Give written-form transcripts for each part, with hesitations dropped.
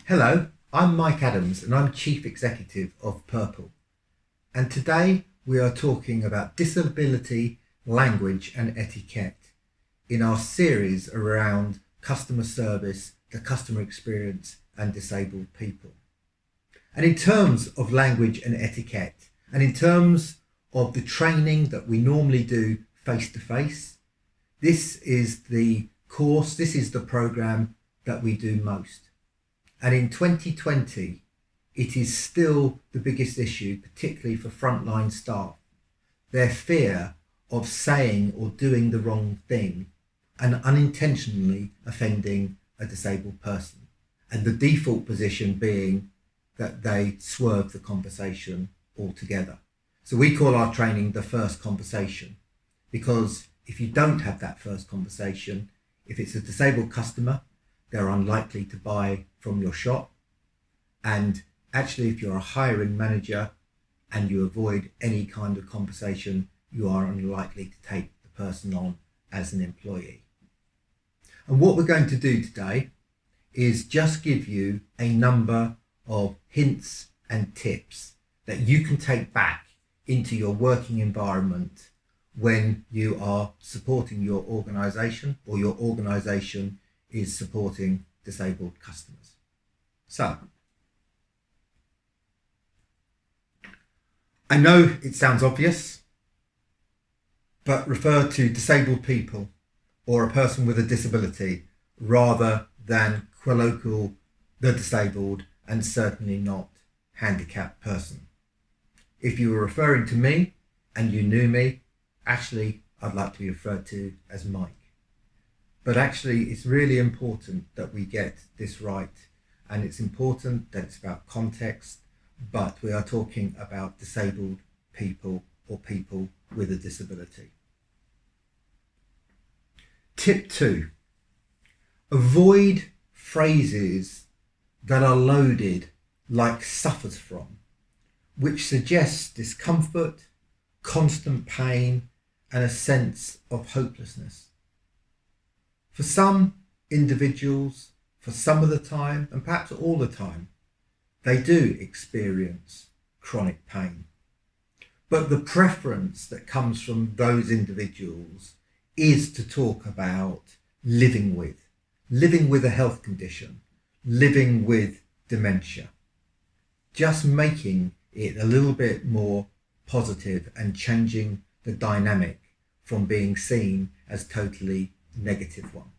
Hello, I'm Mike Adams and I'm Chief Executive of Purple. And today we are talking about disability, language and etiquette in our series around customer service, the customer experience and disabled people. And in terms of language and etiquette, and in terms of the training that we normally do face to face, this is the course, this is the program that we do most. And in 2020, it is still the biggest issue, particularly for frontline staff. Their fear of saying or doing the wrong thing and unintentionally offending a disabled person. And the default position being that they swerve the conversation altogether. So we call our training the first conversation, because if you don't have that first conversation, if it's a disabled customer, they're unlikely to buy from your shop. And actually, if you're a hiring manager and you avoid any kind of conversation, you are unlikely to take the person on as an employee. And what we're going to do today is just give you a number of hints and tips that you can take back into your working environment when you are supporting your organization or your organization is supporting disabled customers. So, I know it sounds obvious, but refer to disabled people or a person with a disability rather than colloquial the disabled and certainly not handicapped person. If you were referring to me and you knew me, actually I'd like to be referred to as Mike. But actually, it's really important that we get this right. And it's important that it's about context, but we are talking about disabled people or people with a disability. Tip 2, avoid phrases that are loaded like suffers from, which suggests discomfort, constant pain, and a sense of hopelessness. For some individuals, for some of the time, and perhaps all the time, they do experience chronic pain. But the preference that comes from those individuals is to talk about living with a health condition, living with dementia, just making it a little bit more positive and changing the dynamic from being seen as totally negative one.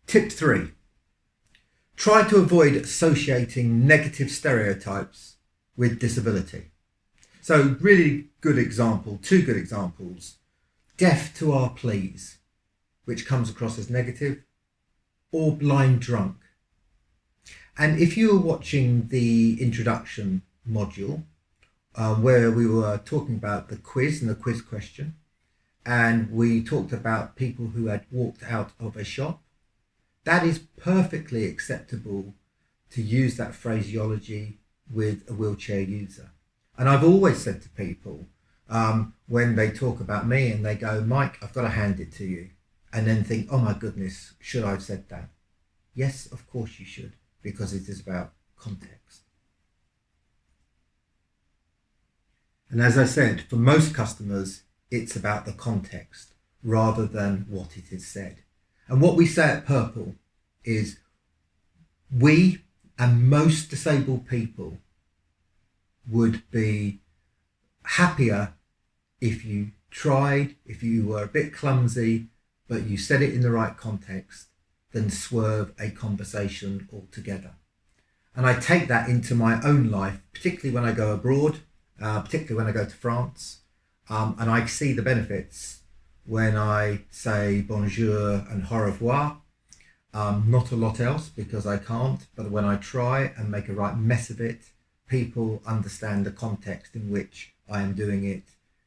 Tip 3, try to avoid associating negative stereotypes with disability. So really good example, two good examples, deaf to our pleas, which comes across as negative, or blind drunk. And if you were watching the introduction module, where we were talking about the quiz and the quiz question, and we talked about people who had walked out of a shop, that is perfectly acceptable to use that phraseology with a wheelchair user. And I've always said to people, when they talk about me and they go, Mike, I've got to hand it to you, and then think, oh my goodness, should I have said that? Yes, of course you should, because it is about context. And as I said, for most customers, it's about the context rather than what it is said. And what we say at Purple is we and most disabled people would be happier if you tried, if you were a bit clumsy, but you said it in the right context, than swerve a conversation altogether. And I take that into my own life, particularly when I go abroad, particularly when I go to France, and I see the benefits when I say bonjour and au revoir. Not a lot else because I can't, but when I try and make a right mess of it, people understand the context in which I am doing it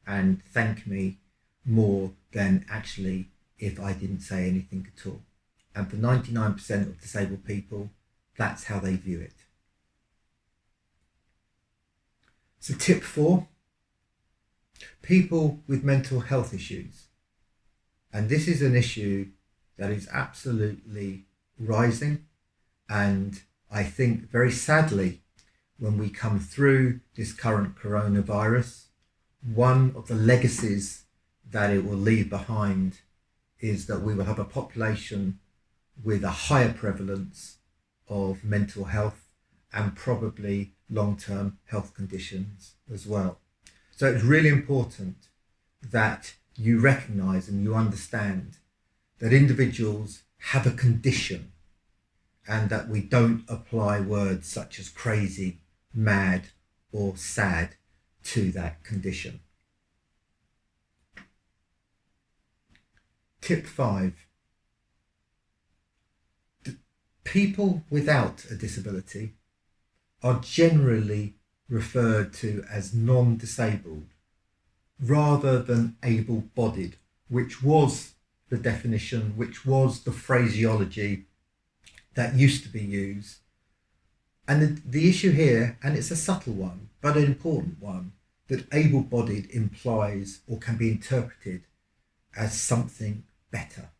and thank me more than actually if I didn't say anything at all. And for 99% of disabled people, that's how they view it. So tip 4, people with mental health issues. And this is an issue that is absolutely rising And I think very sadly, when we come through this current coronavirus, one of the legacies that it will leave behind is that we will have a population with a higher prevalence of mental health and probably long-term health conditions as well. So it's really important that you recognise and you understand that individuals have a condition and that we don't apply words such as crazy, mad or sad to that condition. Tip 5. People without a disability are generally referred to as non-disabled rather than able-bodied, which was the definition, which was the phraseology that used to be used. And the issue here, and it's a subtle one, but an important one, that able-bodied implies or can be interpreted as something better.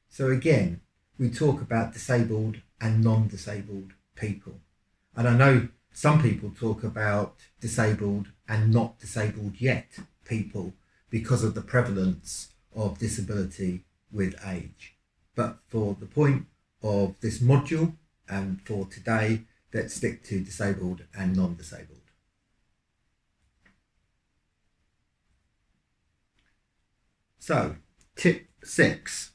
So again, we talk about disabled and non-disabled people. And I know some people talk about disabled and not disabled yet people because of the prevalence of disability with age. But for the point of this module and for today, let's stick to disabled and non-disabled. So, tip 6.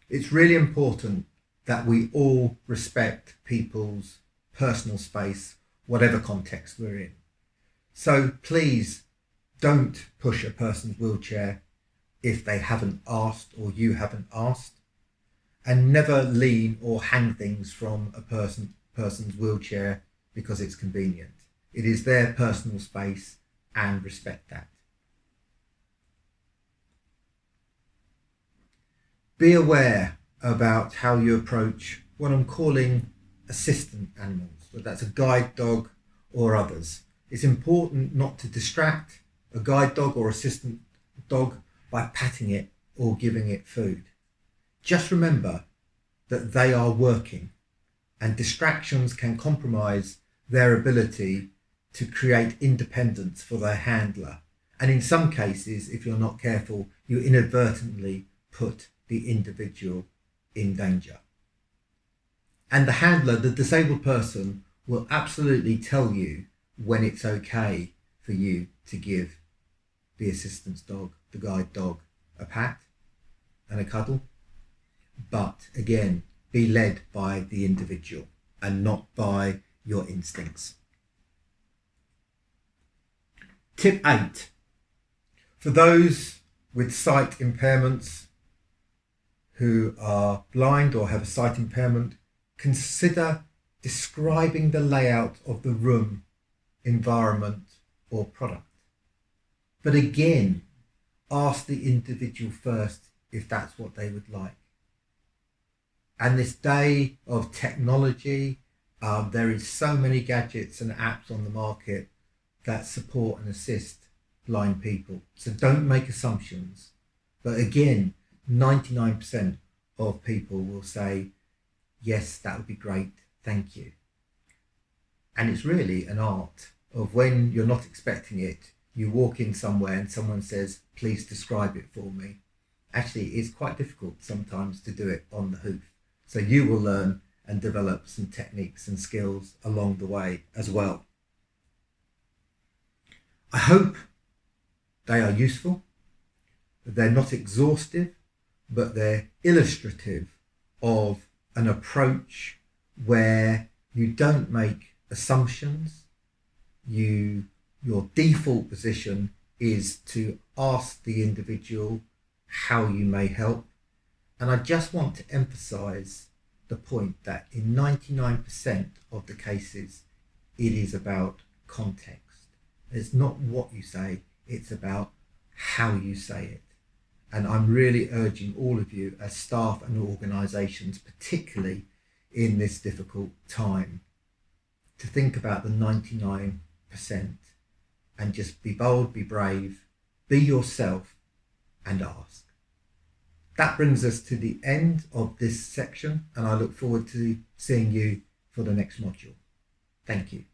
It's really important that we all respect people's personal space, whatever context we're in. So please don't push a person's wheelchair if they haven't asked or you haven't asked, and never lean or hang things from a person's wheelchair because it's convenient. It is their personal space, and respect that. Be aware about how you approach what I'm calling assistant animals, whether that's a guide dog or others. It's important not to distract a guide dog or assistant dog by patting it or giving it food. Just remember that they are working, and distractions can compromise their ability to create independence for their handler. And in some cases, if you're not careful, you inadvertently put the individual in danger. And the handler, the disabled person, will absolutely tell you when it's okay for you to give the assistance dog, the guide dog, a pat and a cuddle. But again, be led by the individual and not by your instincts. Tip 8. For those with sight impairments who are blind or have a sight impairment, consider describing the layout of the room, environment or product. But again, ask the individual first if that's what they would like. And this day of technology, there is so many gadgets and apps on the market that support and assist blind people. So don't make assumptions. But again, 99% of people will say, yes, that would be great, thank you. And it's really an art of when you're not expecting it, you walk in somewhere and someone says, please describe it for me. Actually, it's quite difficult sometimes to do it on the hoof. So you will learn and develop some techniques and skills along the way as well. I hope they are useful. They're not exhaustive, but they're illustrative of an approach where you don't make assumptions. Your default position is to ask the individual how you may help. And I just want to emphasize the point that in 99% of the cases, it is about context. It's not what you say, it's about how you say it. And I'm really urging all of you as staff and organisations, particularly in this difficult time, to think about the 99% and just be bold, be brave, be yourself and ask. That brings us to the end of this section, and I look forward to seeing you for the next module. Thank you.